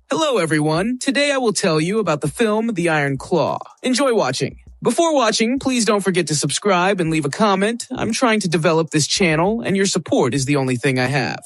Hello everyone, today I will tell you about the film The Iron Claw. Enjoy watching. Before watching, please don't forget to subscribe and leave a comment. I'm trying to develop this channel, and your support is the only thing I have.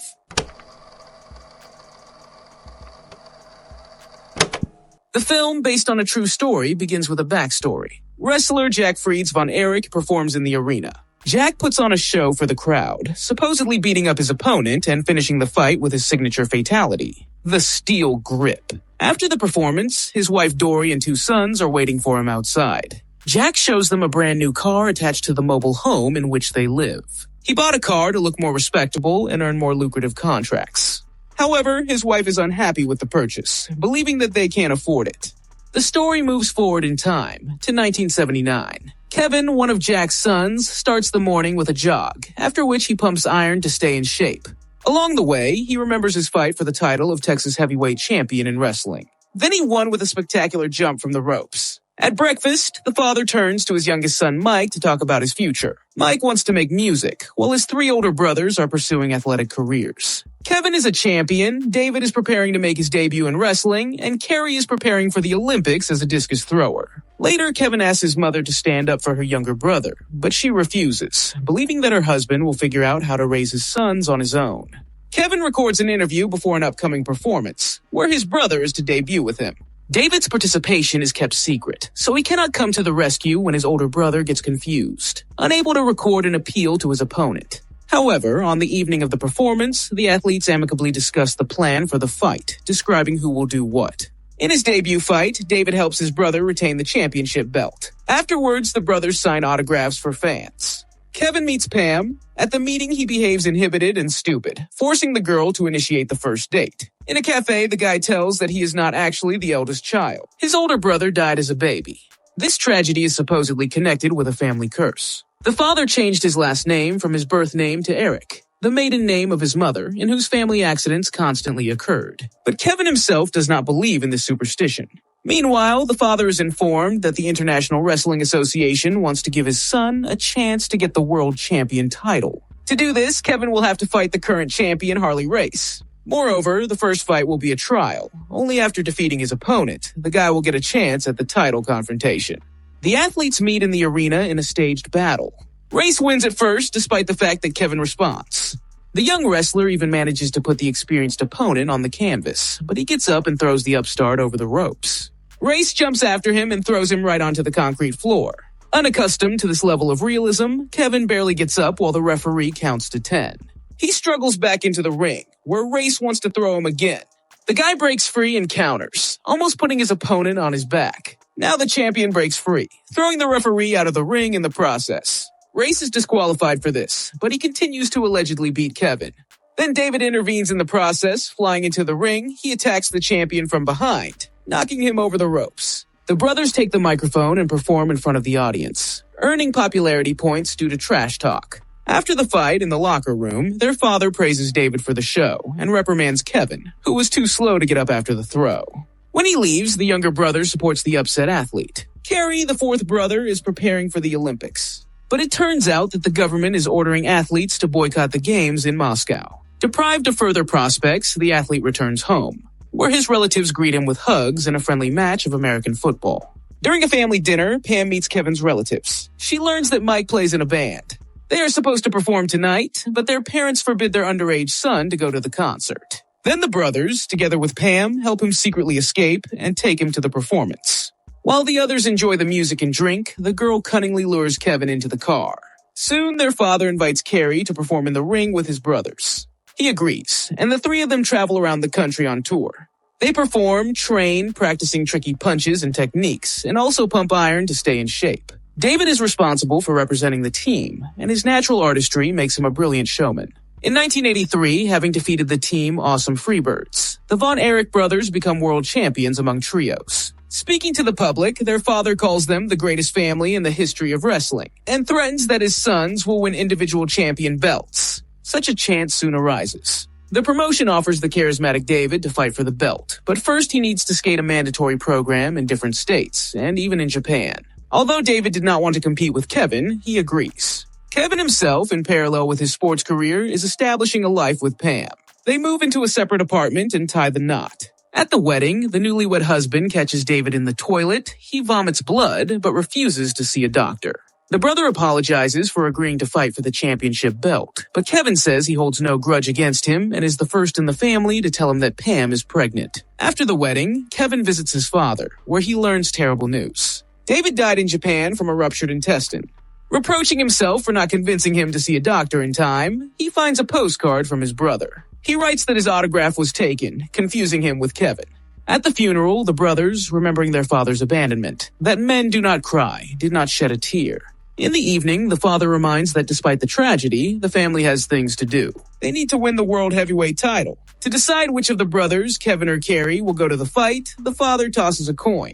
The film, based on a true story, begins with a backstory. Wrestler Jack Fritz von Erich performs in the arena. Jack puts on a show for the crowd, supposedly beating up his opponent and finishing the fight with his signature fatality, the steel grip. After the performance, his wife Dory and 2 sons are waiting for him outside. Jack shows them a brand new car attached to the mobile home in which they live. He bought a car to look more respectable and earn more lucrative contracts. However, his wife is unhappy with the purchase, believing that they can't afford it. The story moves forward in time to 1979. Kevin, one of Jack's sons, starts the morning with a jog, after which he pumps iron to stay in shape. Along the way, he remembers his fight for the title of Texas heavyweight champion in wrestling. Then he won with a spectacular jump from the ropes. At breakfast, the father turns to his youngest son Mike to talk about his future. Mike wants to make music, while his 3 older brothers are pursuing athletic careers. Kevin is a champion, David is preparing to make his debut in wrestling, and Kerry is preparing for the Olympics as a discus thrower. Later, Kevin asks his mother to stand up for her younger brother, but she refuses, believing that her husband will figure out how to raise his sons on his own. Kevin records an interview before an upcoming performance, where his brother is to debut with him. David's participation is kept secret, so he cannot come to the rescue when his older brother gets confused, unable to record an appeal to his opponent. However, on the evening of the performance, the athletes amicably discuss the plan for the fight, describing who will do what. In his debut fight, David helps his brother retain the championship belt. Afterwards, the brothers sign autographs for fans. Kevin meets Pam. At the meeting, he behaves inhibited and stupid, forcing the girl to initiate the first date. In a cafe, the guy tells that he is not actually the eldest child. His older brother died as a baby. This tragedy is supposedly connected with a family curse. The father changed his last name from his birth name to Erich, the maiden name of his mother, in whose family accidents constantly occurred. But Kevin himself does not believe in this superstition. Meanwhile, the father is informed that the International Wrestling Association wants to give his son a chance to get the world champion title. To do this, Kevin will have to fight the current champion, Harley Race. Moreover, the first fight will be a trial. Only after defeating his opponent, the guy will get a chance at the title confrontation. The athletes meet in the arena in a staged battle. Race wins at first, despite the fact that Kevin responds. The young wrestler even manages to put the experienced opponent on the canvas, but he gets up and throws the upstart over the ropes. Race jumps after him and throws him right onto the concrete floor. Unaccustomed to this level of realism, Kevin barely gets up while the referee counts to 10. He struggles back into the ring, where Race wants to throw him again. The guy breaks free and counters, almost putting his opponent on his back. Now the champion breaks free, throwing the referee out of the ring in the process. Race is disqualified for this, but he continues to allegedly beat Kevin. Then David intervenes in the process. Flying into the ring, he attacks the champion from behind, knocking him over the ropes. The brothers take the microphone and perform in front of the audience, earning popularity points due to trash talk. After the fight in the locker room, their father praises David for the show and reprimands Kevin, who was too slow to get up after the throw. When he leaves, the younger brother supports the upset athlete. Kerry, the 4th brother, is preparing for the Olympics. But it turns out that the government is ordering athletes to boycott the games in Moscow. Deprived of further prospects, the athlete returns home, where his relatives greet him with hugs and a friendly match of American football. During a family dinner, Pam meets Kevin's relatives. She learns that Mike plays in a band. They are supposed to perform tonight, but their parents forbid their underage son to go to the concert. Then the brothers, together with Pam, help him secretly escape and take him to the performance. While the others enjoy the music and drink, the girl cunningly lures Kevin into the car. Soon, their father invites Kerry to perform in the ring with his brothers. He agrees, and the 3 of them travel around the country on tour. They perform, train, practicing tricky punches and techniques, and also pump iron to stay in shape. David is responsible for representing the team, and his natural artistry makes him a brilliant showman. In 1983, having defeated the team Awesome Freebirds, the Von Erich brothers become world champions among trios. Speaking to the public, their father calls them the greatest family in the history of wrestling, and threatens that his sons will win individual champion belts. Such a chance soon arises. The promotion offers the charismatic David to fight for the belt, but first he needs to skate a mandatory program in different states, and even in Japan. Although David did not want to compete with Kevin, he agrees. Kevin himself, in parallel with his sports career, is establishing a life with Pam. They move into a separate apartment and tie the knot. At the wedding, the newlywed husband catches David in the toilet. He vomits blood, but refuses to see a doctor. The brother apologizes for agreeing to fight for the championship belt, but Kevin says he holds no grudge against him and is the first in the family to tell him that Pam is pregnant. After the wedding, Kevin visits his father, where he learns terrible news. David died in Japan from a ruptured intestine. Reproaching himself for not convincing him to see a doctor in time, he finds a postcard from his brother. He writes that his autograph was taken, confusing him with Kevin. At the funeral, the brothers, remembering their father's abandonment, that men do not cry, did not shed a tear. In the evening, the father reminds that despite the tragedy, the family has things to do. They need to win the World Heavyweight title. To decide which of the brothers, Kevin or Kerry, will go to the fight, the father tosses a coin.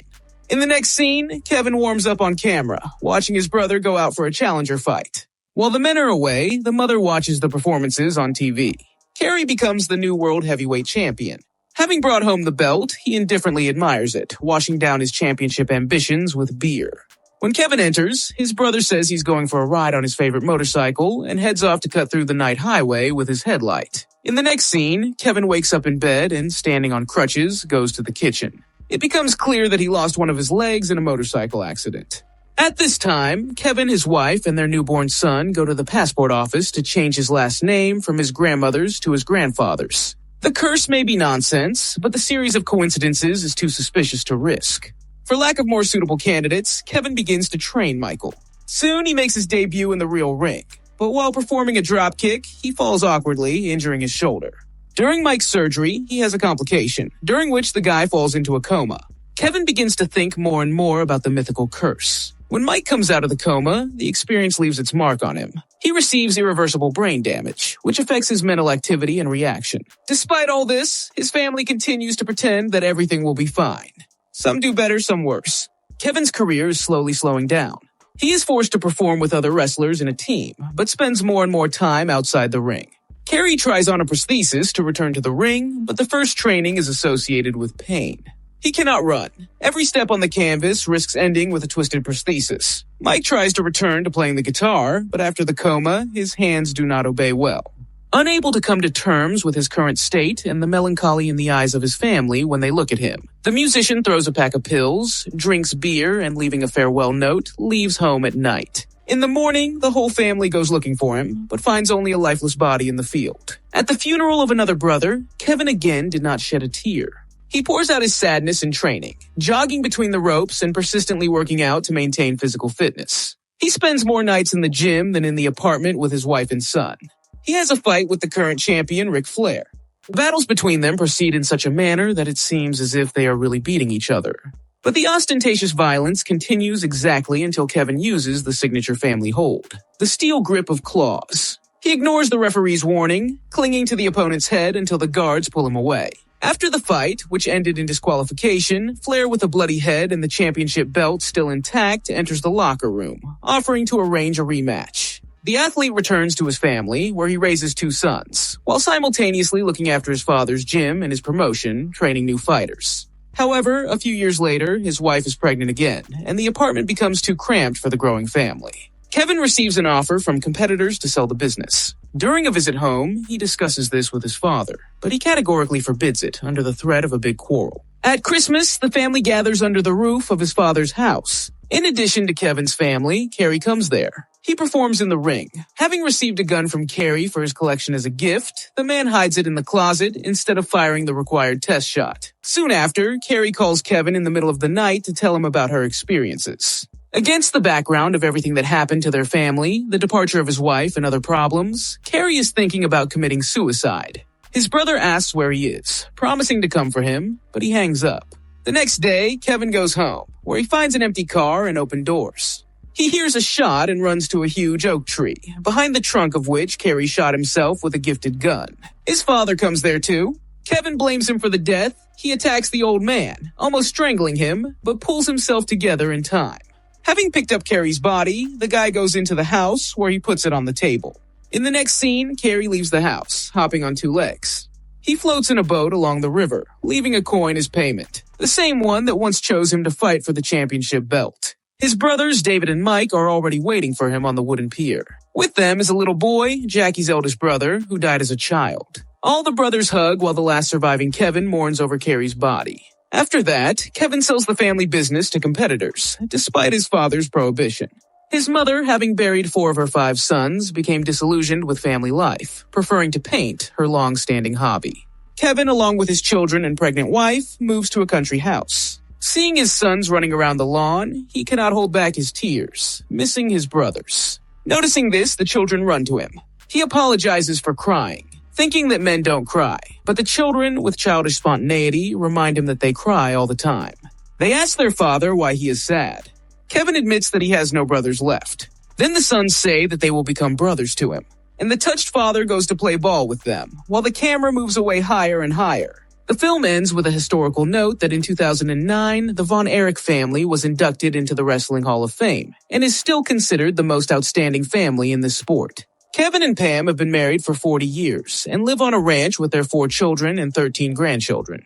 In the next scene, Kevin warms up on camera, watching his brother go out for a challenger fight. While the men are away, the mother watches the performances on TV. Kerry becomes the new World Heavyweight Champion. Having brought home the belt, he indifferently admires it, washing down his championship ambitions with beer. When Kevin enters, his brother says he's going for a ride on his favorite motorcycle and heads off to cut through the night highway with his headlight. In the next scene, Kevin wakes up in bed and, standing on crutches, goes to the kitchen. It becomes clear that he lost one of his legs in a motorcycle accident. At this time, Kevin, his wife, and their newborn son go to the passport office to change his last name from his grandmother's to his grandfather's. The curse may be nonsense, but the series of coincidences is too suspicious to risk. For lack of more suitable candidates, Kevin begins to train Michael. Soon he makes his debut in the real ring, but while performing a drop kick, he falls awkwardly, injuring his shoulder. During Mike's surgery, he has a complication, during which the guy falls into a coma. Kevin begins to think more and more about the mythical curse. When Mike comes out of the coma, the experience leaves its mark on him. He receives irreversible brain damage, which affects his mental activity and reaction. Despite all this, his family continues to pretend that everything will be fine. Some do better, some worse. Kevin's career is slowly slowing down. He is forced to perform with other wrestlers in a team, but spends more and more time outside the ring. Kerry tries on a prosthesis to return to the ring, but the first training is associated with pain. He cannot run. Every step on the canvas risks ending with a twisted prosthesis. Mike tries to return to playing the guitar, but after the coma, his hands do not obey well. Unable to come to terms with his current state and the melancholy in the eyes of his family when they look at him, the musician throws a pack of pills, drinks beer, and leaving a farewell note, leaves home at night. In the morning, the whole family goes looking for him, but finds only a lifeless body in the field. At the funeral of another brother, Kevin again did not shed a tear. He pours out his sadness in training, jogging between the ropes and persistently working out to maintain physical fitness. He spends more nights in the gym than in the apartment with his wife and son. He has a fight with the current champion, Ric Flair. The battles between them proceed in such a manner that it seems as if they are really beating each other. But the ostentatious violence continues exactly until Kevin uses the signature family hold, the steel grip of claws. He ignores the referee's warning, clinging to the opponent's head until the guards pull him away. After the fight, which ended in disqualification, Flair with a bloody head and the championship belt still intact enters the locker room, offering to arrange a rematch. The athlete returns to his family, where he raises two sons, while simultaneously looking after his father's gym and his promotion, training new fighters. However, a few years later, his wife is pregnant again, and the apartment becomes too cramped for the growing family. Kevin receives an offer from competitors to sell the business. During a visit home, he discusses this with his father, but he categorically forbids it under the threat of a big quarrel. At Christmas, the family gathers under the roof of his father's house. In addition to Kevin's family, Kerry comes there. He performs in the ring. Having received a gun from Kerry for his collection as a gift, the man hides it in the closet instead of firing the required test shot. Soon after, Kerry calls Kevin in the middle of the night to tell him about her experiences. Against the background of everything that happened to their family, the departure of his wife and other problems, Kerry is thinking about committing suicide. His brother asks where he is, promising to come for him, but he hangs up. The next day, Kevin goes home, where he finds an empty car and open doors. He hears a shot and runs to a huge oak tree, behind the trunk of which Kerry shot himself with a gifted gun. His father comes there too. Kevin blames him for the death. He attacks the old man, almost strangling him, but pulls himself together in time. Having picked up Kerry's body, the guy goes into the house where he puts it on the table. In the next scene, Kerry leaves the house, hopping on two legs. He floats in a boat along the river, leaving a coin as payment, the same one that once chose him to fight for the championship belt. His brothers, David and Mike, are already waiting for him on the wooden pier. With them is a little boy, Jackie's eldest brother, who died as a child. All the brothers hug while the last surviving Kevin mourns over Kerry's body. After that, Kevin sells the family business to competitors, despite his father's prohibition. His mother, having buried 4 of her 5 sons, became disillusioned with family life, preferring to paint, her long-standing hobby. Kevin, along with his children and pregnant wife, moves to a country house. Seeing his sons running around the lawn, he cannot hold back his tears, missing his brothers. Noticing this, the children run to him. He apologizes for crying, thinking that men don't cry, but the children, with childish spontaneity, remind him that they cry all the time. They ask their father why he is sad. Kevin admits that he has no brothers left. Then the sons say that they will become brothers to him, and the touched father goes to play ball with them, while the camera moves away higher and higher. The film ends with a historical note that in 2009, the Von Erich family was inducted into the Wrestling Hall of Fame, and is still considered the most outstanding family in this sport. Kevin and Pam have been married for 40 years, and live on a ranch with their 4 children and 13 grandchildren.